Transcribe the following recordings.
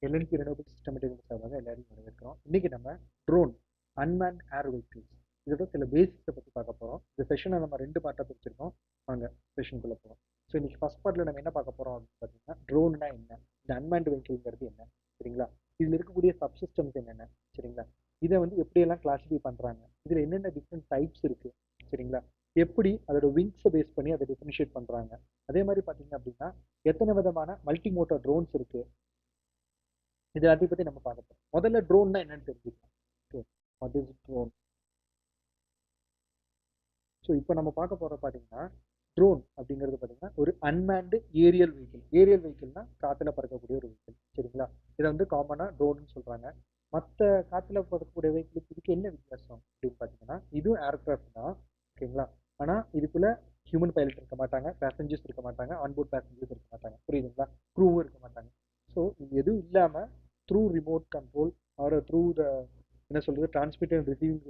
L&T ரெனோபிள் systematic சார்பாக எல்லாரையும் வரவேற்கிறோம். இன்னைக்கு நம்ம ட்ரோன் அன்மேன் ஏர் வெஹிக்கிள்ஸ் இதோட சில பேசிக்ஸை பற்றி பார்க்க போகிறோம். இந்த செஷனை நம்ம 2 பார்ட்டாக பிரிச்சிருக்கோம். வாங்க செஷனுக்குள்ளே போகிறோம். ஸோ இன்னைக்கு ஃபர்ஸ்ட் பார்ட்டில் நம்ம என்ன பார்க்க போகிறோம் அப்படின்னு பார்த்தீங்கன்னா, ட்ரோன்னா என்ன, இந்த அன்மேன்டு வெஹிக்கிள்ங்கிறது என்ன, சரிங்களா, இதில் இருக்கக்கூடிய சப்சிஸ்டம்ஸ் என்னென்ன, சரிங்களா, இதை வந்து எப்படியெல்லாம் கிளாஸிஃபை பண்ணுறாங்க, இதில் என்னென்ன டிஃப்ரெண்ட் டைப்ஸ் இருக்குது, சரிங்களா, எப்படி அதோட விங்ஸை பேஸ் பண்ணி அதை டிஃபரன்ஷியேட் பண்ணுறாங்க, அதே மாதிரி பார்த்தீங்க அப்படின்னா எத்தனை விதமான மல்டி மோட்டார் ட்ரோன்ஸ் இருக்குது, இது எல்லாத்தையும் பற்றி நம்ம பார்க்க போகிறோம். முதல்ல ட்ரோன்னா என்னன்னு தெரிஞ்சுக்கலாம். Okay, what is drone? So இப்போ நம்ம பார்க்க போகிற பார்த்தீங்கன்னா, ட்ரோன் அப்படிங்கிறது பார்த்தீங்கன்னா ஒரு அன்மேன்டு ஏரியல் வெஹிக்கிள். ஏரியல் வெஹிக்கிள்னா காற்றுல பறக்கக்கூடிய ஒரு வெஹிக்கிள், சரிங்களா. இதை வந்து காமனாக ட்ரோன்னு சொல்கிறாங்க. மற்ற காற்றுல பறக்கக்கூடிய வெஹிக்கிளுக்கு இதுக்கு என்ன வித்தியாசம் அப்படின்னு பார்த்தீங்கன்னா, இதுவும் ஏர்கிராஃப்ட் தான், ஓகேங்களா. ஆனால் இதுக்குள்ள ஹியூமன் பைலட் இருக்க மாட்டாங்க, பேசஞ்சர்ஸ் இருக்க மாட்டாங்க, ஆன்போர்ட் பேசஞ்சர்ஸ் இருக்க மாட்டாங்க, புரியுதுங்களா, க்ரூவும் இருக்க மாட்டாங்க. ஸோ இது எதுவும் இல்லாமல் through remote control or through the என்ன சொல்றது டிரான்ஸ்மிட் அண்ட் ரிசீவிங்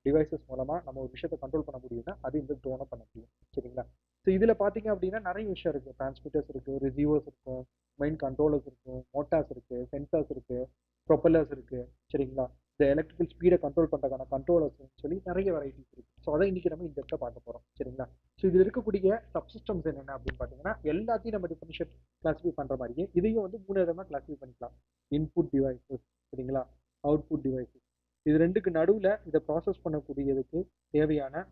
டிவைசஸ் மூலமா நம்ம ஒரு விஷயத்தை கண்ட்ரோல் பண்ண முடியும்னா அது இந்த ட்ரோனை பண்ண முடியும், சரிங்களா. ஸோ இதில் பார்த்தீங்க அப்படின்னா நிறைய விஷயம் இருக்குது. டிரான்ஸ்மிட்டர்ஸ் இருக்குது, ரிசீவர்ஸ் இருக்கும், மெயின் கண்ட்ரோலர்ஸ் இருக்கும், மோட்டார்ஸ் இருக்குது, சென்சார்ஸ் இருக்குது, ப்ரொப்பல்லர்ஸ் இருக்குது, சரிங்களா. இந்த எலக்ட்ரிக்கல் ஸ்பீடை கண்ட்ரோல் பண்ணுறதுக்கான கண்ட்ரோலர்ஸ்னு சொல்லி நிறைய வெரைட்டிஸ் இருக்குது. ஸோ அதை இன்னைக்கு நம்ம இந்த இடத்துல பார்க்க போகிறோம், சரிங்களா. ஸோ இதில் இருக்கக்கூடிய சப்சிஸ்டம்ஸ் என்னென்ன அப்படின்னு பார்த்தீங்கன்னா, எல்லாத்தையும் நம்ம டிஃபரன்ஷியேட் கிளாஸிஃபை பண்ணுற மாதிரியே இதையும் வந்து 3 விதமாக கிளாஸிஃபை பண்ணிக்கலாம். இன்புட் டிவைசஸ், சரிங்களா, அவுட்புட் டிவைசஸ். இது ரெண்டுக்கு நடுவில் இதை ப்ராசஸ் பண்ணக்கூடியதுக்கு தேவையான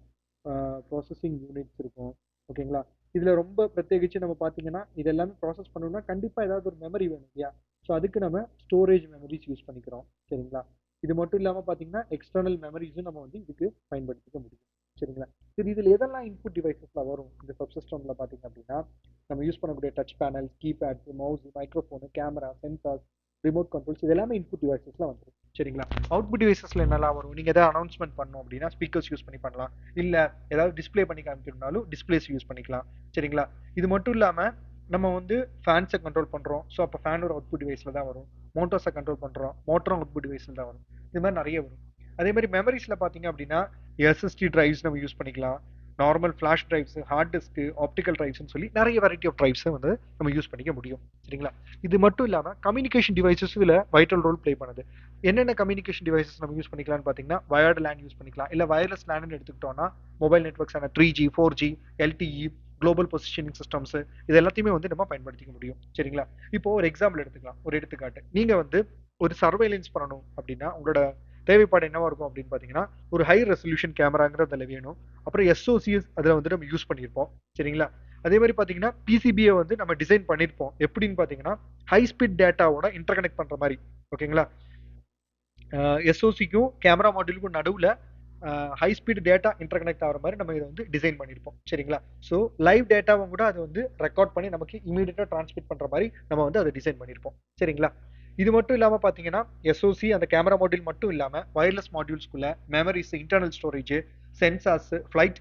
ப்ராசஸிங் யூனிட்ஸ் இருக்கும், ஓகேங்களா. இதில் ரொம்ப பிரத்யேகிச்சு நம்ம பார்த்தீங்கன்னா, இது எல்லாமே ப்ராசஸ் பண்ணணும்னா கண்டிப்பாக ஏதாவது ஒரு மெமரி வேணும் இல்லையா. ஸோ அதுக்கு நம்ம ஸ்டோரேஜ் மெமரிஸ் யூஸ் பண்ணிக்கிறோம், சரிங்களா. இது மட்டும் இல்லாமல் பார்த்தீங்கன்னா எக்ஸ்டர்னல் மெமரிஸும் நம்ம வந்து இதுக்கு பயன்படுத்திக்க முடியும், சரிங்களா. சரி, இதில் எதெல்லாம் இன்புட் டிவைசஸில் வரும் இந்த சப்சிஸ்டமில் பார்த்தீங்க அப்படின்னா, நம்ம யூஸ் பண்ணக்கூடிய touch panel, keypads, mouse, microphone, camera, sensors, remote controls, இது எல்லாமே இன்புட் டிவைசஸ்ல வந்துடும், சரிங்களா. அவுட்புட் டிவைசஸ்ல என்னெல்லாம் வரும்? நீங்க ஏதாவது அனௌன்ஸ்மெண்ட் பண்ணணும் அப்படின்னா ஸ்பீக்கர்ஸ் யூஸ் பண்ணி பண்ணலாம், இல்ல ஏதாவது டிஸ்பிளே பண்ணி காமிக்கணும்னாலும் டிஸ்பிளேஸ் யூஸ் பண்ணிக்கலாம், சரிங்களா. இது மட்டும் இல்லாம நம்ம வந்து ஃபேன்ஸை கண்ட்ரோல் பண்றோம், ஸோ அப்போ ஃபேன் ஒரு அவுட்புட் டிவைஸ்ல தான் வரும். மோட்டர்ஸை கண்ட்ரோல் பண்றோம், மோட்டரும் அவுட்புட் டிவைஸ்ல தான் வரும். இது மாதிரி நிறைய வரும். அதே மாதிரி மெமரிஸ்ல பாத்தீங்க அப்படின்னா எஸ்எஸ்டி டிரைவ்ஸ் நம்ம யூஸ் பண்ணிக்கலாம், normal flash drives, hard disk, optical டிரைவ்ஸ்னு சொல்லி நிறைய வெரைட்டி ஆஃப் டிரைவ்ஸை வந்து நம்ம யூஸ் பண்ணிக்க முடியும், சரிங்களா. இது மட்டும் இல்லாமல் கம்யூனிகேஷன் டிவைசஸ் இதில் வைட்டல் ரோல் ப்ளே பண்ணுது. என்னென்ன கம்யூனிகேஷன் டிவைசஸ் நம்ம யூஸ் பண்ணிக்கலாம்னு பார்த்தீங்கன்னா, வயர்டு லேண்ட் யூஸ் பண்ணிக்கலாம், இல்லை வயர்லெஸ் லேண்ட்னு எடுத்துக்கிட்டோம்னா மொபைல் நெட்ஒர்க்ஸான 3G 4G LTE global positioning systems இது எல்லாத்தையுமே வந்து நம்ம பயன்படுத்திக்க முடியும், சரிங்களா. இப்போ ஒரு எக்ஸாம்பிள் எடுத்துக்கலாம், ஒரு எடுத்துக்காட்டு. நீங்க வந்து ஒரு சர்வைலன்ஸ் பண்ணணும் அப்படின்னா உங்களோட தேவைப்பாடு என்னவா இருக்கும் அப்படின்னு பார்த்தீங்கன்னா, ஒரு ஹை ரெசல்யூஷன் கேமராங்கிறது அதில் வேணும். அப்புறம் எஸ்ஓசிஎஸ் அதில் வந்து நம்ம யூஸ் பண்ணியிருப்போம், சரிங்களா. அதே மாதிரி பார்த்தீங்கன்னா பிசிபியை வந்து நம்ம டிசைன் பண்ணியிருப்போம் எப்படின்னு பார்த்தீங்கன்னா, ஹை ஸ்பீட் டேட்டாவோட இன்டர்கனெக்ட் பண்ணுற மாதிரி, ஓகேங்களா. எஸ்ஓசிக்கும் கேமரா மாடியூலுக்கும் நடுவில் ஹை ஸ்பீட் டேட்டா இன்டர்கனெக்ட் ஆகிற மாதிரி நம்ம இதை வந்து டிசைன் பண்ணியிருப்போம், சரிங்களா. ஸோ லைவ் டேட்டாவும் கூட அதை வந்து ரெக்கார்ட் பண்ணி நமக்கு இமீடியட்டாக டிரான்ஸ்மிட் பண்ணுற மாதிரி நம்ம வந்து அதை டிசைன் பண்ணியிருப்போம், சரிங்களா. இது மட்டும் இல்லாமல் பார்த்தீங்கன்னா எஸ்ஓசி அந்த கேமரா மாடியூல் மட்டும் இல்லாமல் வயர்லெஸ் மாடியூல்ஸ்குள்ள memories, internal storage, sensors, flight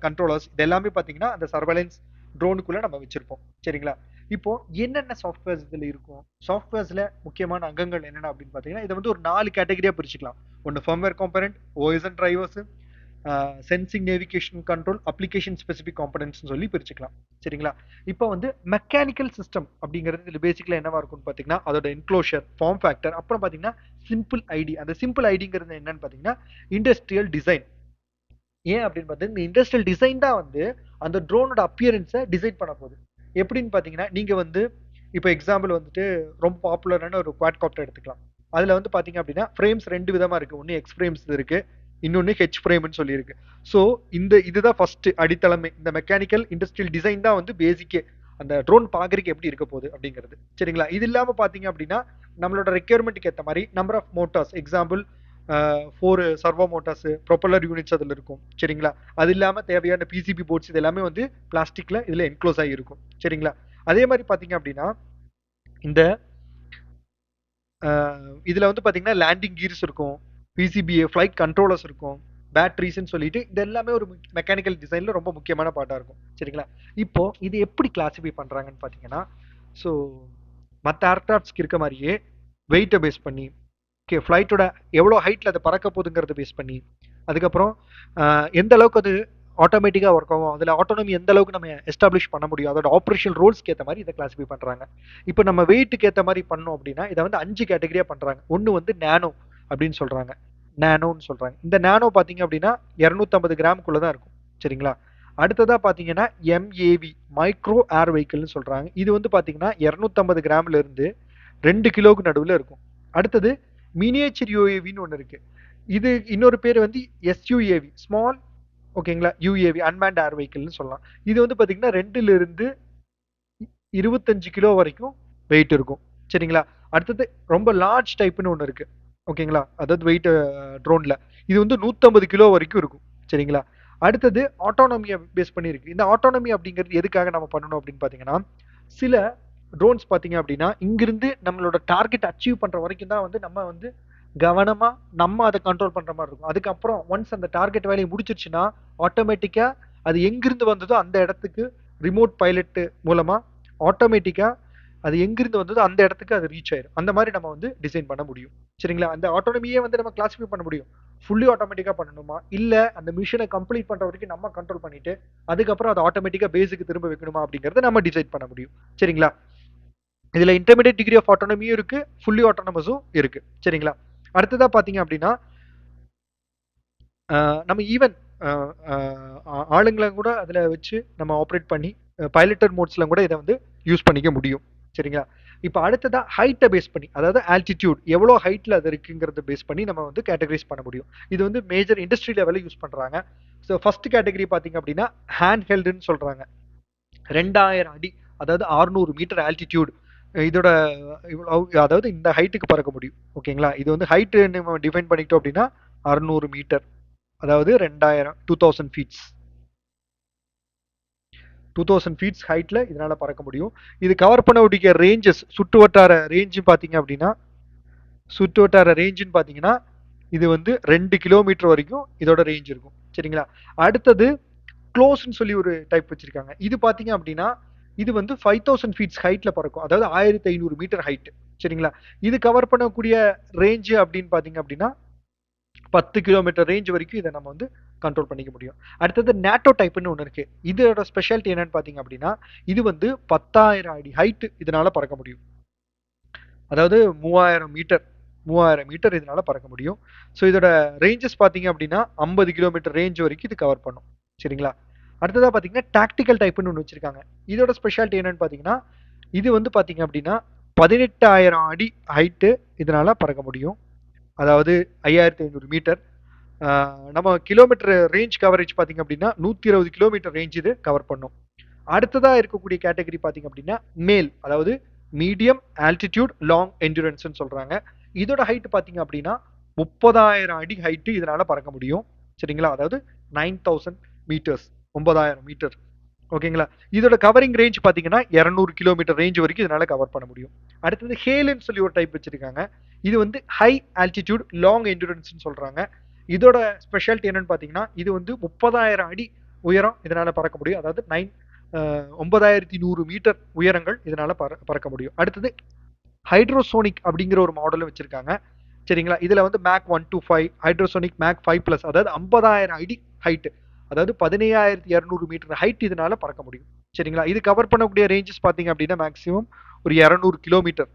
controllers இது எல்லாமே பார்த்தீங்கன்னா அந்த சர்வேலன்ஸ் ட்ரோனுக்குள்ள நம்ம வச்சிருப்போம், சரிங்களா. இப்போ என்னென்ன சாஃப்ட்வேர்ஸ் இதில் இருக்கும்? சாஃப்ட்வேர்ஸ்ல முக்கியமான அங்கங்கள் என்னென்ன அப்படின்னு பார்த்தீங்கன்னா, இதை வந்து ஒரு 4 கேட்டகரியா பிரிச்சுக்கலாம். ஒன்று firmware component, OS drivers, sensing, navigation control, application specific components சொல்லி பிரிச்சுக்கலாம், சரிங்களா. இப்போ வந்து மெக்கானிக்கல் சிஸ்டம் அப்படிங்கிறது இதில் பேசிக்கலா என்னவா இருக்கும்னு பார்த்தீங்கன்னா, அதோட என்க்ளோஷர், ஃபார்ம் ஃபேக்டர், அப்புறம் பார்த்தீங்கன்னா சிம்பிள் ஐடி. அந்த சிம்பிள் ஐடிங்கிறது என்னன்னு பார்த்தீங்கன்னா இண்டஸ்ட்ரியல் டிசைன். ஏன் அப்படின்னு பார்த்தீங்கன்னா, இந்த இண்டஸ்ட்ரியல் டிசைன் தான் வந்து அந்த ட்ரோனோட அப்பியரன்ஸை டிசைட் பண்ண போகுது. எப்படின்னு பார்த்தீங்கன்னா, நீங்க வந்து இப்போ எக்ஸாம்பிள் வந்துட்டு ரொம்ப பாப்புலரான ஒரு குவாட் காப்டர் எடுத்துக்கலாம். அதுல வந்து பாத்தீங்க அப்படின்னா ஃப்ரேம்ஸ் 2 விதமா இருக்கு. ஒன்னு எக்ஸ் ஃப்ரேம்ஸ் இருக்கு, இன்னொன்னு ஹெச் ஃப்ரேம்னு சொல்லி இருக்கு. ஸோ இதுதான் ஃபர்ஸ்ட் அடித்தளமே. இந்த மெக்கானிக்கல் இண்டஸ்ட்ரியல் டிசைன் தான் வந்து பேசிக்கே அந்த ட்ரோன் பாக்குறதுக்கு எப்படி இருக்க போகுது அப்படிங்கிறது, சரிங்களா. இது இல்லாம பாத்தீங்க அப்படின்னா நம்மளோட ரெக்யர்மெண்ட்டுக்கு ஏற்ற மாதிரி number of motors, example 4 servo motors, propeller units அதில் இருக்கும், சரிங்களா. அது இல்லாமல் தேவையான பிசிபி போர்ட்ஸ் இது எல்லாமே வந்து பிளாஸ்டிக்ல இதில் என்க்ளோஸ் ஆகி இருக்கும், சரிங்களா. அதே மாதிரி பார்த்தீங்க அப்படின்னா இந்த இதில் வந்து பார்த்தீங்கன்னா லேண்டிங் கீர்ஸ் இருக்கும், பிசிபிஏ ஃப்ளைட் கண்ட்ரோலர்ஸ் இருக்கும், பேட்டரிஸ்ன்னு சொல்லிட்டு இது எல்லாமே ஒரு மெக்கானிக்கல் டிசைனில் ரொம்ப முக்கியமான பார்ட்டாக இருக்கும், சரிங்களா. இப்போ இது எப்படி கிளாஸிஃபை பண்ணுறாங்கன்னு பார்த்தீங்கன்னா, ஸோ மற்ற ஏர்கிராஃப்ட்ஸ்க்கு இருக்க மாதிரியே வெயிட்டை பேஸ் பண்ணி, ஓகே, ஃப்ளைட்டோட எவ்வளோ ஹைட்டில் அதை பறக்க போகுதுங்கிறத பேஸ் பண்ணி, அதுக்கப்புறம் எந்த அளவுக்கு அது ஆட்டோமேட்டிக்காக ஒர்க் ஆகும், அதில் ஆட்டோனமி எந்த அளவுக்கு நம்ம எஸ்டாப்ளிஷ் பண்ண முடியும், அதோட ஆப்ரேஷனல் ரோல்ஸ்க்கு ஏற்ற மாதிரி இதை கிளாஸிஃபை பண்ணுறாங்க. இப்போ நம்ம வெயிட்டுக்கு ஏற்ற மாதிரி பண்ணோம் அப்படின்னா இதை வந்து 5 கேட்டகரியாக பண்ணுறாங்க. ஒன்று வந்து நேனோ அப்படின்னு சொல்கிறாங்க, நேனோன்னு சொல்கிறாங்க. இந்த நேனோ பார்த்தீங்க அப்படின்னா 250 கிராமுக்குள்ளே தான் இருக்கும். சரிங்களா. அடுத்ததாக பார்த்தீங்கன்னா எம்ஏவி, மைக்ரோ ஏர் வெஹிக்கிள்னு சொல்கிறாங்க. இது வந்து பார்த்தீங்கன்னா 250 கிராம்ல இருந்து 2 கிலோவுக்கு நடுவில் இருக்கும். அடுத்தது மினியேச்சர் யூஏவின்னு ஒன்று இருக்குது. இது இன்னொரு பேர் வந்து எஸ்யூஏவி, ஸ்மால், ஓகேங்களா, யூஏவி அன்மேண்ட் ஏர் வெஹிக்கிள்னு சொல்லலாம். இது வந்து பார்த்தீங்கன்னா 2லிருந்து 25 கிலோ வரைக்கும் வெயிட் இருக்கும். சரிங்களா. அடுத்தது ரொம்ப லார்ஜ் டைப்னு ஒன்று இருக்கு, ஓகேங்களா, அதாவது வெயிட் ட்ரோன்ல இது வந்து 150 கிலோ வரைக்கும் இருக்கும். சரிங்களா. அடுத்தது ஆட்டோனமியை பேஸ் பண்ணி இருக்கு. இந்த ஆட்டோனமி அப்படிங்கிறது எதுக்காக நம்ம பண்ணணும் அப்படின்னு பார்த்தீங்கன்னா, சில ட்ரோன்ஸ் பார்த்தீங்க அப்படின்னா இங்கிருந்து நம்மளோட டார்கெட் அச்சீவ் பண்ற வரைக்கும் தான் வந்து நம்ம வந்து கவனமா நம்ம அதை கண்ட்ரோல் பண்ற மாதிரி இருக்கும். அதுக்கப்புறம் ஒன்ஸ் அந்த டார்கெட் வேலையை முடிச்சிருச்சுன்னா ஆட்டோமேட்டிக்கா அது எங்கிருந்து வந்ததோ அந்த இடத்துக்கு ரிமோட் பைலட் மூலமா ஆட்டோமேட்டிக்கா அது எங்கிருந்து வந்ததோ அந்த இடத்துக்கு அது ரீச் ஆயிடும். அந்த மாதிரி நம்ம வந்து டிசைன் பண்ண முடியும். சரிங்களா. அந்த ஆட்டோனமியே வந்து நம்ம கிளாஸிஃபை பண்ண முடியும். ஃபுல்லி ஆட்டோமேட்டிக்கா பண்ணணுமா, இல்ல அந்த மிஷனை கம்ப்ளீட் பண்ற வரைக்கும் நம்ம கண்ட்ரோல் பண்ணிட்டு அதுக்கப்புறம் அதை ஆட்டோமேட்டிக்கா பேஸுக்கு திரும்ப வைக்கணுமா அப்படிங்கறத நம்ம டிசைட் பண்ண முடியும். சரிங்களா. இதுல இன்டர்மீடியட் டிகிரி ஆஃப் ஆட்டோனமியும் இருக்கு, ஃபுல்லி ஆட்டோனமஸும் இருக்கு. சரிங்களா. அடுத்ததா பாத்தீங்க அப்படின்னா நம்ம ஈவன் ஆளுங்களை கூட அதில் வச்சு நம்ம ஆப்ரேட் பண்ணி பைலட்டட் மோட்ஸ்ல கூட இதை வந்து யூஸ் பண்ணிக்க முடியும். சரிங்களா. இப்போ அடுத்ததா ஹைட்டை பேஸ் பண்ணி, அதாவது ஆல்டிடியூட் எவ்வளோ ஹைட்ல அது இருக்குங்கிறத பேஸ் பண்ணி நம்ம வந்து கேட்டகரைஸ் பண்ண முடியும். இது வந்து மேஜர் இண்டஸ்ட்ரி லெவலில் யூஸ் பண்றாங்க. ஸோ ஃபர்ஸ்ட் கேட்டகரி பார்த்தீங்க அப்படின்னா ஹேண்ட் ஹெல்டுன்னு சொல்றாங்க. 2000 அடி, அதாவது 600 மீட்டர் ஆல்டிடியூட். இதோட அதாவது இந்த ஹைட்டுக்கு பறக்க முடியும். ஓகேங்களா. இது வந்து ஹைட் நம்ம டிஃபைன் பண்ணிட்டோம் அப்படின்னா 600 மீட்டர், அதாவது 2000 ஃபீட்ஸ், 2000 ஃபீட்ஸ் ஹைட்ல இதனால பறக்க முடியும். இது கவர் பண்ணக்கூடிய ரேஞ்சஸ், சுற்று வட்டார ரேஞ்சு பார்த்தீங்க அப்படின்னா, சுற்று வட்டார ரேஞ்சுன்னு பார்த்தீங்கன்னா இது வந்து 2 கிலோமீட்டர் வரைக்கும் இதோட ரேஞ்ச் இருக்கும். சரிங்களா. அடுத்தது க்ளோஸ்ன்னு சொல்லி ஒரு டைப் வச்சிருக்காங்க. இது பார்த்தீங்க அப்படின்னா இது வந்து 5000 ஃபீட்ஸ் ஹைட்ல பறக்கும், அதாவது 1500 மீட்டர் ஹைட். சரிங்களா. இது கவர் பண்ணக்கூடிய ரேஞ்சு அப்படின்னு பார்த்தீங்க அப்படின்னா 10 கிலோமீட்டர் ரேஞ்ச் வரைக்கும் இதை நம்ம வந்து கண்ட்ரோல் பண்ணிக்க முடியும். அடுத்தது நேட்டோ டைப்னு ஒன்று இருக்கு. இதோட ஸ்பெஷாலிட்டி என்னன்னு பார்த்தீங்க அப்படின்னா இது வந்து 10,000 அடி ஹைட் இதனால பறக்க முடியும், அதாவது 3000 மீட்டர் இதனால பறக்க முடியும். ஸோ இதோட ரேஞ்சஸ் பார்த்தீங்க அப்படின்னா 50 கிலோமீட்டர் ரேஞ்ச் வரைக்கும் இது கவர் பண்ணும். சரிங்களா. அடுத்ததாக பார்த்தீங்கன்னா டாக்டிக்கல் டைப்னு ஒன்று வச்சிருக்காங்க. இதோட ஸ்பெஷாலிட்டி என்னன்னு பார்த்தீங்கன்னா இது வந்து பார்த்தீங்க அப்படின்னா 18,000 அடி ஹைட்டு இதனால பறக்க முடியும், அதாவது 5500 மீட்டர். நம்ம கிலோமீட்டர் ரேஞ்ச் கவரேஜ் பார்த்தீங்க அப்படின்னா 120 கிலோமீட்டர் ரேஞ்ச் இது கவர் பண்ணும். அடுத்ததாக இருக்கக்கூடிய கேட்டகரி பார்த்தீங்க அப்படின்னா மேல், அதாவது மீடியம் ஆல்டிடியூட் லாங் என்டூரன்ஸ்னு சொல்றாங்க. இதோட ஹைட் பார்த்தீங்க அப்படின்னா 30,000 அடி ஹைட்டு இதனால பறக்க முடியும். சரிங்களா. அதாவது 9000 மீட்டர்ஸ், 9000 மீட்டர். ஓகேங்களா. இதோட கவரிங் ரேஞ்ச் பார்த்தீங்கன்னா 200 கிலோமீட்டர் ரேஞ்ச் வரைக்கும் இதனால கவர் பண்ண முடியும். அடுத்தது ஹேலுன்னு சொல்லி ஒரு டைப் வச்சிருக்காங்க. இது வந்து ஹை ஆல்டிடியூட் லாங் என்டூரன்ஸ்னு சொல்றாங்க. இதோட ஸ்பெஷாலிட்டி என்னன்னு பார்த்தீங்கன்னா இது வந்து 30,000 அடி உயரம் இதனால பறக்க முடியும், அதாவது 9100 மீட்டர் உயரங்கள் இதனால பறக்க முடியும். அடுத்தது ஹைட்ரோசோனிக் அப்படிங்கிற ஒரு மாடலும் வச்சிருக்காங்க. சரிங்களா. இதுல வந்து மேக் 125, ஹைட்ரோசோனிக் மேக் 5+, அதாவது 50,000 அடி ஹைட், அதாவது 17,200 மீட்டர் ஹைட் இதனால பறக்க முடியும். சரிங்களா. இது கவர் பண்ணக்கூடிய ரேஞ்சஸ் பார்த்தீங்க அப்படின்னா மேக்ஸிமம் ஒரு 200 கிலோமீட்டர்.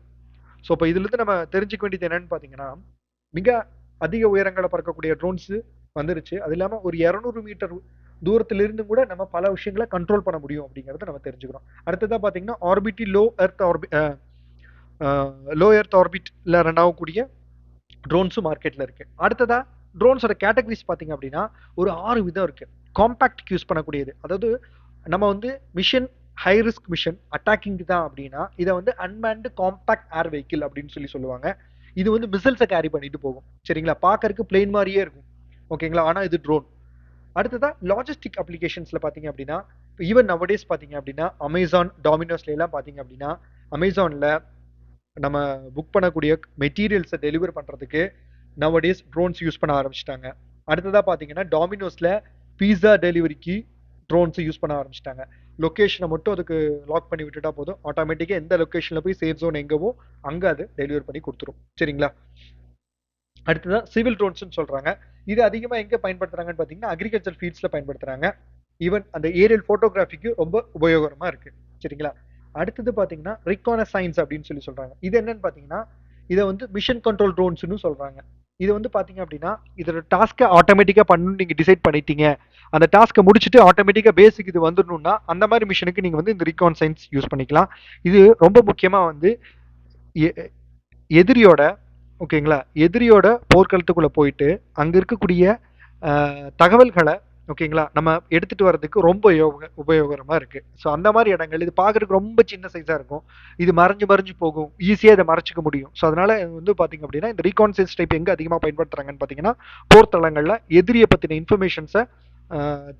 ஸோ இப்போ இதுல இருந்து நம்ம தெரிஞ்சுக்க வேண்டியது என்னன்னு பார்த்தீங்கன்னா மிக அதிக உயரங்களை பறக்கக்கூடிய ட்ரோன்ஸ் வந்துருச்சு. அது இல்லாமல் ஒரு 200 மீட்டர் தூரத்திலிருந்து கூட நம்ம பல விஷயங்களை கண்ட்ரோல் பண்ண முடியும் அப்படிங்கிறத நம்ம தெரிஞ்சுக்கிறோம். அடுத்ததாக பார்த்தீங்கன்னா ஆர்பிட்டி லோ எர்த் ஆர்பிட்ல ரன் ஆகக்கூடிய ட்ரோன்ஸும் மார்க்கெட்ல இருக்கு. அடுத்ததா ட்ரோன்ஸோட கேட்டகரிஸ் பார்த்தீங்க அப்படின்னா ஒரு 6 விதம் இருக்கு. காம்பாக்ட் யூஸ் பண்ணக்கூடியது, அதாவது நம்ம வந்து mission high risk mission attacking தான் அப்படின்னா இதை வந்து அன்மேன்டு காம்பாக்ட் ஏர் வெஹிக்கிள் அப்படின்னு சொல்லி சொல்லுவாங்க. இது வந்து மிசைல்ஸை கேரி பண்ணிட்டு போகும். சரிங்களா. பார்க்கறதுக்கு பிளேன் மாதிரியே இருக்கும். ஓகேங்களா. ஆனால் இது ட்ரோன். அடுத்ததா லாஜிஸ்டிக் அப்ளிகேஷன்ஸ்ல பார்த்தீங்க அப்படின்னா ஈவன் நவடேஸ் பார்த்தீங்க அப்படின்னா அமேசான், டாமினோஸ்ல எல்லாம் பார்த்தீங்க அப்படின்னா அமேசான்ல நம்ம புக் பண்ணக்கூடிய மெட்டீரியல்ஸை டெலிவர் பண்ணுறதுக்கு நவடேஸ் ட்ரோன்ஸ் யூஸ் பண்ண ஆரம்பிச்சிட்டாங்க. அடுத்ததாக பார்த்தீங்கன்னா டாமினோஸில் பீஸா டெலிவரிக்கு ட்ரோன்ஸை யூஸ் பண்ண ஆரம்பிச்சிட்டாங்க. லொக்கேஷனை மட்டும் அதுக்கு லாக் பண்ணி விட்டுட்டா போதும், ஆட்டோமேட்டிக்காக எந்த லொக்கேஷனில் போய் சேஃப் ஜோன் எங்கவோ அங்கே அது டெலிவர் பண்ணி கொடுத்துரும். சரிங்களா. அடுத்ததான் சிவில் ட்ரோன்ஸ்னு சொல்றாங்க. இது அதிகமா எங்க பயன்படுத்துறாங்கன்னு பாத்தீங்கன்னா அக்ரிகல்ச்சர் ஃபீல்ட்ஸ்ல பயன்படுத்துறாங்க. ஈவன் அந்த ஏரியல் போட்டோகிராஃபிக்கு ரொம்ப உபயோகரமா இருக்கு. சரிங்களா? அடுத்தது பாத்தீங்கன்னா ரிகானசைன்ஸ் அப்படின்னு சொல்லி சொல்றாங்க. இது என்னன்னு பாத்தீங்கன்னா இதை வந்து மிஷன் கண்ட்ரோல் ட்ரோன்ஸ்னு சொல்றாங்க. இது வந்து பாத்தீங்க அப்படின்னா இதோட டாஸ்க்கை ஆட்டோமேட்டிக்கா பண்ணணும்னு நீங்க டிசைட் பண்ணிட்டீங்க, அந்த டாஸ்க்கை முடிச்சுட்டு ஆட்டோமேட்டிக்கா பேசிக் இது வந்துடணும்னா அந்த மாதிரி மிஷனுக்கு நீங்க வந்து இந்த ரிகானசைன்ஸ் யூஸ் பண்ணிக்கலாம். இது ரொம்ப முக்கியமா வந்து எ- எதிரியோட ஓகேங்களா, எதிரியோட போர்க்களத்துக்குள்ள போயிட்டு அங்க இருக்கக்கூடிய தகவல்களை ஓகேங்களா நம்ம எடுத்துட்டு வர்றதுக்கு ரொம்ப உபயோகரமா இருக்கு. ஸோ அந்த மாதிரி இடங்கள் இது பார்க்கறதுக்கு ரொம்ப சின்ன சைஸா இருக்கும். இது மறைஞ்சு மறைஞ்சு போகும், ஈஸியா இதை மறைச்சிக்க முடியும். ஸோ அதனால வந்து பாத்தீங்க அப்படின்னா இந்த ரீகான்சைஸ் டைப் எங்க அதிகமா பயன்படுத்துறாங்கன்னு பாத்தீங்கன்னா போர்த்தளங்கள்ல எதிரியை பத்தின இன்ஃபர்மேஷன்ஸை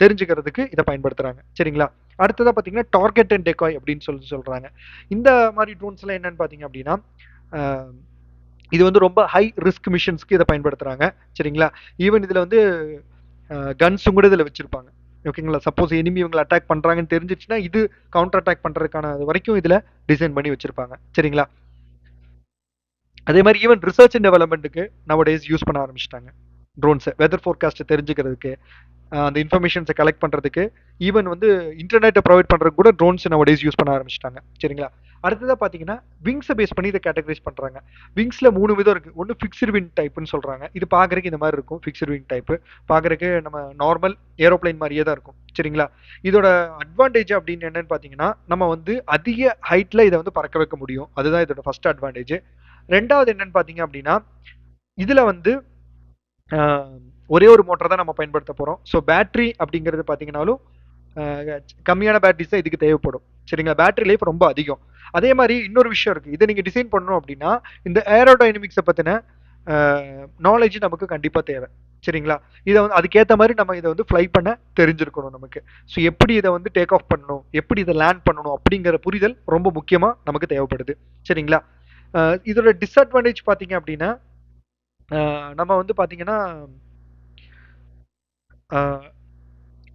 தெரிஞ்சுக்கிறதுக்கு இதை பயன்படுத்துறாங்க. சரிங்களா? அடுத்ததா பாத்தீங்கன்னா டார்கெட் அண்ட் டெக்காய் அப்படின்னு சொல்லி சொல்றாங்க. இந்த மாதிரி ட்ரோன்ஸ் எல்லாம் என்னன்னு பாத்தீங்க அப்படின்னா அஹ், இது வந்து ரொம்ப ஹை ரிஸ்க் மிஷன்ஸ்க்கு இதை பயன்படுத்துறாங்க. சரிங்களா? ஈவன் இதுல வந்து கன்ஸும் கூட இதுல வச்சிருப்பாங்க. ஓகேங்களா? சப்போஸ் எனிமி இவங்களை அட்டாக் பண்றாங்கன்னு தெரிஞ்சிச்சுன்னா இது கவுண்டர் அட்டாக் பண்றதுக்கான வரைக்கும் இதுல டிசைன் பண்ணி வச்சிருப்பாங்க. சரிங்களா? அதே மாதிரி ஈவன் ரிசர்ச் அண்ட் டெவலப்மெண்ட்டுக்கு நவடேஸ் யூஸ் பண்ண ஆரம்பிச்சிட்டாங்க ட்ரோன்ஸை. வெதர் ஃபோர்காஸ்ட்டை தெரிஞ்சுக்கிறதுக்கு, அந்த இன்ஃபர்மேஷன்ஸை கலெக்ட் பண்ணுறதுக்கு, ஈவன் வந்து இன்டர்நெட்டை ப்ரொவைட் பண்ணுறதுக்கு கூட ட்ரோன்ஸ் நவடேஸ் யூஸ் பண்ண ஆரம்பிச்சிட்டாங்க. சரிங்களா? அடுத்ததாக பார்த்தீங்கன்னா விங்ஸை பேஸ் பண்ணி இதை கேட்டகரைஸ் பண்ணுறாங்க. விங்ஸில் 3 விதம் இருக்குது. ஒன்று ஃபிக்ஸ்டு விங் டைப்புன்னு சொல்கிறாங்க. இது பார்க்குறதுக்கு இந்த மாதிரி இருக்கும். ஃபிக்ஸ்டு விங் டைப்பு பார்க்குறதுக்கு நம்ம நார்மல் ஏரோப்ளைன் மாதிரியே தான் இருக்கும். சரிங்களா? இதோட அட்வான்டேஜ் அப்படின்னு என்னன்னு பார்த்தீங்கன்னா நம்ம வந்து அதிக ஹைட்டில் இதை வந்து பறக்க வைக்க முடியும். அதுதான் இதோட ஃபர்ஸ்ட் அட்வான்டேஜ். ரெண்டாவது என்னன்னு பார்த்தீங்க அப்படின்னா இதில் வந்து ஆஹ் ஒரே ஒரு மோட்டர் தான் நம்ம பயன்படுத்த போறோம். ஸோ பேட்டரி அப்படிங்கிறது பார்த்தீங்கன்னாலும் கம்மியான பேட்டரிஸ் தான் இதுக்கு தேவைப்படும். சரிங்களா? பேட்டரி லைஃப் ரொம்ப அதிகம். அதே மாதிரி இன்னொரு விஷயம் இருக்கு. இதை நீங்க டிசைன் பண்ணணும் அப்படின்னா இந்த ஏரோடைனமிக்ஸை பத்தின நாலேஜ் நமக்கு கண்டிப்பா தேவை. சரிங்களா? இதை வந்து அதுக்கேற்ற மாதிரி நம்ம இதை வந்து ஃப்ளை பண்ண தெரிஞ்சிருக்கணும் நமக்கு. ஸோ எப்படி இதை வந்து டேக் ஆஃப் பண்ணணும், எப்படி இதை லேண்ட் பண்ணணும் அப்படிங்கிற புரிதல் ரொம்ப முக்கியமா நமக்கு தேவைப்படுது. சரிங்களா? இதோட டிஸ்அட்வான்டேஜ் பார்த்தீங்க அப்படின்னா நம்ம வந்து பார்த்தீங்கன்னா ஆஹ்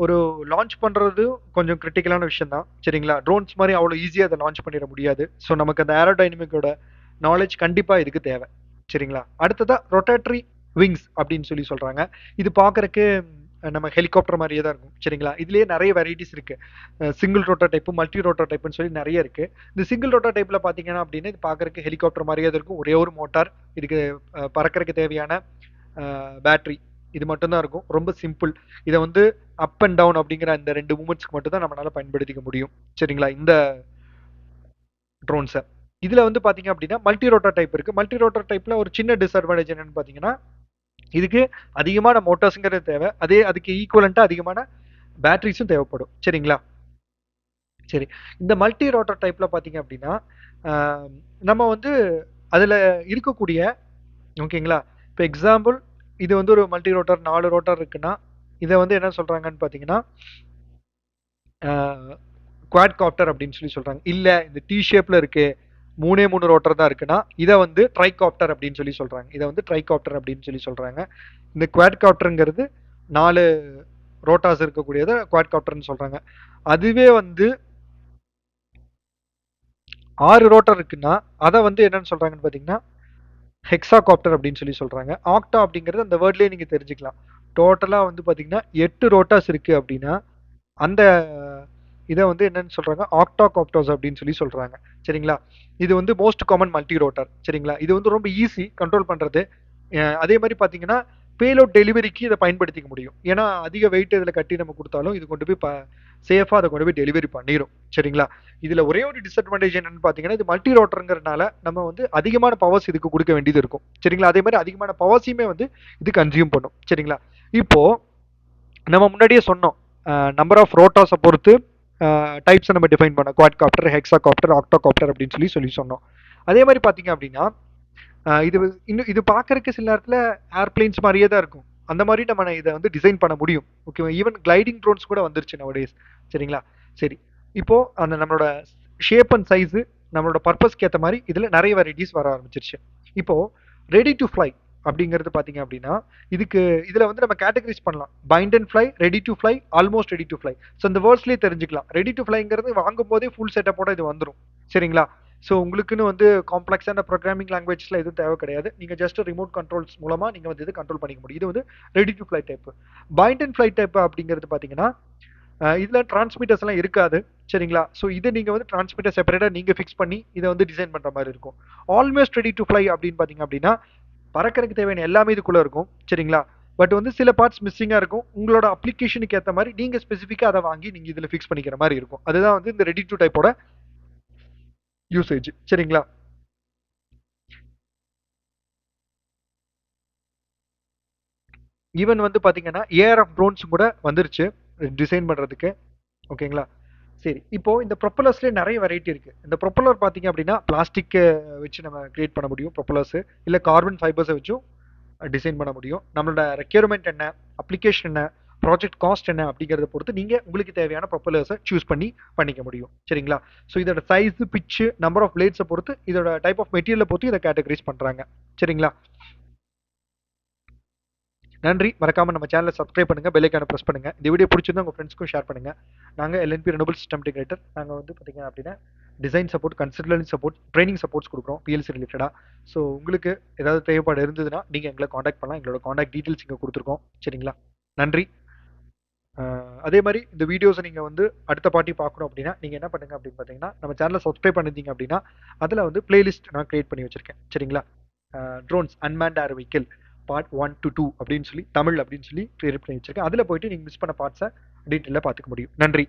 ஒரு லான்ச் பண்றது கொஞ்சம் கிரிட்டிக்கலான விஷயம் தான். சரிங்களா? ட்ரோன்ஸ் மாதிரி அவ்வளோ ஈஸியாக அதை லான்ச் பண்ணிட முடியாது. ஸோ நமக்கு அந்த ஏரோடைனமிக்கோட நாலேஜ் கண்டிப்பா இதுக்கு தேவை. சரிங்களா? அடுத்ததா ரொட்டேட்டரி விங்ஸ் அப்படின்னு சொல்லி சொல்றாங்க. இது பார்க்கறக்கு நம்ம ஹெலிகாப்டர் மாதிரியே தான் இருக்கும். சரிங்களா? இதுலயே நிறைய வெரைட்டிஸ் இருக்கு. Single rotor type, multi rotor டைப்னு சொல்லி நிறைய இருக்கு. இந்த சிங்கிள் ரோட்டர் டைப்ல பாத்தீங்கன்னா அப்படின்னு இது பார்க்கறக்கு ஹெலிகாப்டர் மாதிரியே தான் இருக்கும். ஒரே ஒரு மோட்டார், இதுக்கு பறக்கறதுக்கு தேவையான பேட்டரி, இது மட்டும் தான் இருக்கும். ரொம்ப சிம்பிள். இதை வந்து அப் அண்ட் டவுன் அப்படிங்கிற அந்த 2 மூமெண்ட்ஸ்க்கு மட்டும் தான் நம்மளால பயன்படுத்திக்க முடியும். சரிங்களா? இந்த ட்ரோன்ஸை இதுல வந்து பாத்தீங்க அப்படின்னா மல்டி ரோட்டர் டைப் இருக்கு. மல்டி ரோட்டர் டைப்ல ஒரு சின்ன டிஸ்அட்வான்டேஜ் என்னன்னு பாத்தீங்கன்னா இதுக்கு அதிகமான மோட்டார்ஸ்ங்கிறது தேவை. அதே அதுக்கு ஈக்குவலண்டா அதிகமான பேட்டரிஸும் தேவைப்படும். சரிங்களா? சரி. இந்த மல்டி ரோட்டர் டைப்ல பாத்தீங்க அப்படின்னா ஆஹ் நம்ம வந்து அதுல இருக்கக்கூடிய ஓகேங்களா, இப்போ எக்ஸாம்பிள் இது வந்து ஒரு மல்டி ரோட்டர் 4 ரோட்டர் இருக்குன்னா இதை வந்து என்ன சொல்றாங்கன்னு பாத்தீங்கன்னா குவாட் காப்டர் அப்படின்னு சொல்லி சொல்றாங்க. இல்ல இந்த டி ஷேப்ல இருக்கு, 3 ரோட்டர் தான் இருக்குன்னா இதை வந்து ட்ரை காப்டர் அப்படின்னு சொல்லி சொல்றாங்க. இதை வந்து ட்ரை காப்டர் அப்படின்னு சொல்லி சொல்றாங்க. இந்த குவாட் காப்டருங்கிறது 4 ரோட்டாஸ் இருக்கக்கூடியதை குவாட் காப்டர்னு சொல்றாங்க. அதுவே வந்து 6 ரோட்டர் இருக்குன்னா அதை வந்து என்னன்னு சொல்றாங்கன்னு பாத்தீங்கன்னா ஹெக்ஸா காப்டர் அப்படின்னு சொல்லி சொல்றாங்க. ஆக்டா அப்படிங்கிறது அந்த வேர்ட்லயே நீங்க தெரிஞ்சுக்கலாம். டோட்டலா வந்து பாத்தீங்கன்னா 8 ரோட்டாஸ் இருக்கு அப்படின்னா அந்த இதை வந்து என்னன்னு சொல்றாங்க ஆக்டா காப்டர்ஸ் அப்படின்னு சொல்லி சொல்றாங்க. சரிங்களா? இது வந்து மோஸ்ட் காமன் மல்டி ரோட்டர். சரிங்களா? இது வந்து ரொம்ப ஈஸி கண்ட்ரோல் பண்றது. அதே மாதிரி பாத்தீங்கன்னா பேலோட் டெலிவரிக்கு இதை பயன்படுத்திக்க முடியும். ஏன்னா அதிக வெயிட் இதில் கட்டி நம்ம கொடுத்தாலும் இது கொண்டு போய் சேஃபாக அதை கொண்டு போய் டெலிவரி பண்ணிடும். சரிங்களா? இதில் ஒரே ஒரு டிஸ்அட்வான்டேஜ் என்னன்னு பார்த்தீங்கன்னா இது மல்டி ரோட்டருங்கிறதுனால நம்ம வந்து அதிகமான பவர்ஸ் இதுக்கு கொடுக்க வேண்டியது இருக்கும். சரிங்களா? அதே மாதிரி அதிகமான பவர்ஸையுமே வந்து இது கன்சியூம் பண்ணும். சரிங்களா? இப்போ நம்ம முன்னாடியே சொன்னோம் நம்பர் ஆஃப் ரோட்டாஸை பொறுத்து டைப்ஸை நம்ம டிஃபைன் பண்ணோம். Quad copter, hexa copter, ஆக்டோ copter அப்படின்னு சொல்லி சொன்னோம். அதே மாதிரி பார்த்தீங்க அப்படின்னா இது இன்னும் இது பார்க்கறதுக்கு சில நேரத்தில் ஏர்பிளைன்ஸ் மாதிரியே தான் இருக்கும். அந்த மாதிரி நம்ம இதை வந்து டிசைன் பண்ண முடியும். ஓகேவா? ஈவன் கிளைடிங் ட்ரோன்ஸ் கூட வந்துருச்சு நவடேஸ். சரிங்களா? சரி. இப்போ அந்த நம்மளோட ஷேப் அண்ட் சைஸு நம்மளோட பர்பஸ்க்கு ஏற்ற மாதிரி இதில் நிறைய வெரைட்டிஸ் வர ஆரம்பிச்சிருச்சு. இப்போ ரெடி டு ஃப்ளை அப்படிங்கிறது பார்த்தீங்க அப்படின்னா இதுக்கு இதில் வந்து நம்ம கேட்டகரைஸ் பண்ணலாம். Bind and fly, ready to fly, almost ready to fly. So இந்த வேர்ட்ஸ்லேயே தெரிஞ்சுக்கலாம். ரெடி டு ஃப்ளைங்கிறது வாங்கும் போதே ஃபுல் செட்டப்போட இது வந்துடும். சரிங்களா? ஸோ உங்களுக்குன்னு வந்து காம்ப்ளெக்ஸான ப்ரோக்ராமிங் லாங்குவேஜ்ல எதுவும் தேவை கிடையாது. நீங்க ஜஸ்ட் ரிமோட் கண்ட்ரோல்ஸ் மூலமா நீங்க வந்து இது கண்ட்ரோல் பண்ணிக்க முடியும். இது வந்து ready to fly type. Bind and fly type அப்படிங்கிறது பாத்தீங்கன்னா இதுல டிரான்ஸ்மிட்டர்ஸ் எல்லாம் இருக்காது. சரிங்களா? ஸோ இதை நீங்க வந்து டிரான்ஸ்மிட்டர் செப்பரேட்டா நீங்க ஃபிக்ஸ் பண்ணி இதை வந்து டிசைன் பண்ற மாதிரி இருக்கும். ஆல்மோஸ்ட் ரெடி டு ஃப்ளை அப்படின்னு பாத்தீங்க அப்படின்னா பறக்கறதுக்கு தேவையான எல்லாமே இதுக்குள்ள இருக்கும். சரிங்களா? பட் வந்து சில பார்ட்ஸ் மிஸ்ஸிங்கா இருக்கும். உங்களோட அப்ளிகேஷனுக்கு ஏற்ற மாதிரி நீங்க ஸ்பெசிஃபிக்கா அதை வாங்கி நீங்க இதுல ஃபிக்ஸ் பண்ணிக்கிற மாதிரி இருக்கும். அதுதான் வந்து இந்த ரெடி டு டைப்போட யூசேஜ். சரிங்களா? ஈவன் வந்து பாத்தீங்கன்னா ஏஆர்எஃப் ட்ரோன்ஸ் கூட வந்துருச்சு டிசைன் பண்றதுக்கு. ஓகேங்களா? சரி, இப்போ இந்த ப்ரொப்பலர்ஸ்லேயே நிறைய வெரைட்டி இருக்கு. இந்த ப்ரொப்பலர் பாத்தீங்க அப்படின்னா பிளாஸ்டிக் வச்சு நம்ம கிரியேட் பண்ண முடியும் ப்ரொப்பலர்ஸ், இல்ல கார்பன் ஃபைபர்ஸை வச்சும் டிசைன் பண்ண முடியும். நம்மளோட ரெக்யர்மெண்ட் என்ன, அப்ளிகேஷன் என்ன, ப்ராஜெக்ட் காஸ்ட் என்ன அப்படிங்கிறத பொறுத்து நீங்க உங்களுக்கு தேவையான ப்ரொப்பலர்ஸை சூஸ் பண்ணி பண்ணிக்க முடியும். சரிங்களா? ஸோ இதோட சைஸ், பிச்சு, நம்பர் ஆஃப் பிளேட்ஸை பொறுத்து, இதோட டைப் ஆஃப் மெட்டீரியலை பொறுத்து இதை கேட்டகரைஸ் பண்றாங்க. சரிங்களா? நன்றி. மறக்காம நம்ம சேனலை சப்ஸ்கிரைப் பண்ணுங்க, பெல் ஐக்கானை பிரஸ் பண்ணுங்க. இந்த வீடியோ பிடிச்சிருந்தா உங்க ஃப்ரெண்ட்ஸ்க்கும் ஷேர் பண்ணுங்க. நாங்க எல்என்பி ரெனோபிள் சிஸ்டம் இன்டிகிரேட்டர். நாங்க வந்து பாத்தீங்க அப்படின்னா design support, consultancy support, training supports கொடுக்குறோம் பிஎல்சி ரிலேட்டடா. ஸோ உங்களுக்கு ஏதாவது தேவைப்பாடு இருந்ததுன்னா நீங்க எங்களை காண்டாக்ட் பண்ணலாம். எங்களோட காண்டாக்ட் டீட்டெயில்ஸ் இங்க கொடுத்துருக்கோம். சரிங்களா? நன்றி. அதே மாதிரி இந்த வீடியோஸை நீங்க வந்து அடுத்த பாட்டி பார்க்கணும் அப்படின்னா நீங்க என்ன பண்ணுங்க அப்படின்னு பார்த்தீங்கன்னா நம்ம சேனலை சப்ஸ்கிரைப் பண்ணிருந்தீங்க அப்படின்னா அதுல வந்து பிளேலிஸ்ட் நான் கிரியேட் பண்ணி வச்சிருக்கேன். சரிங்களா? Drones unmanned air vehicle part 1 to 2 அப்படின்னு சொல்லி தமிழ் அப்படின்னு சொல்லி கிரியேட் பண்ணி வச்சிருக்கேன். அதுல போயிட்டு நீங்க மிஸ் பண்ண பார்ட்ஸை டீட்டெயிலாக பார்த்துக்க முடியும். நன்றி.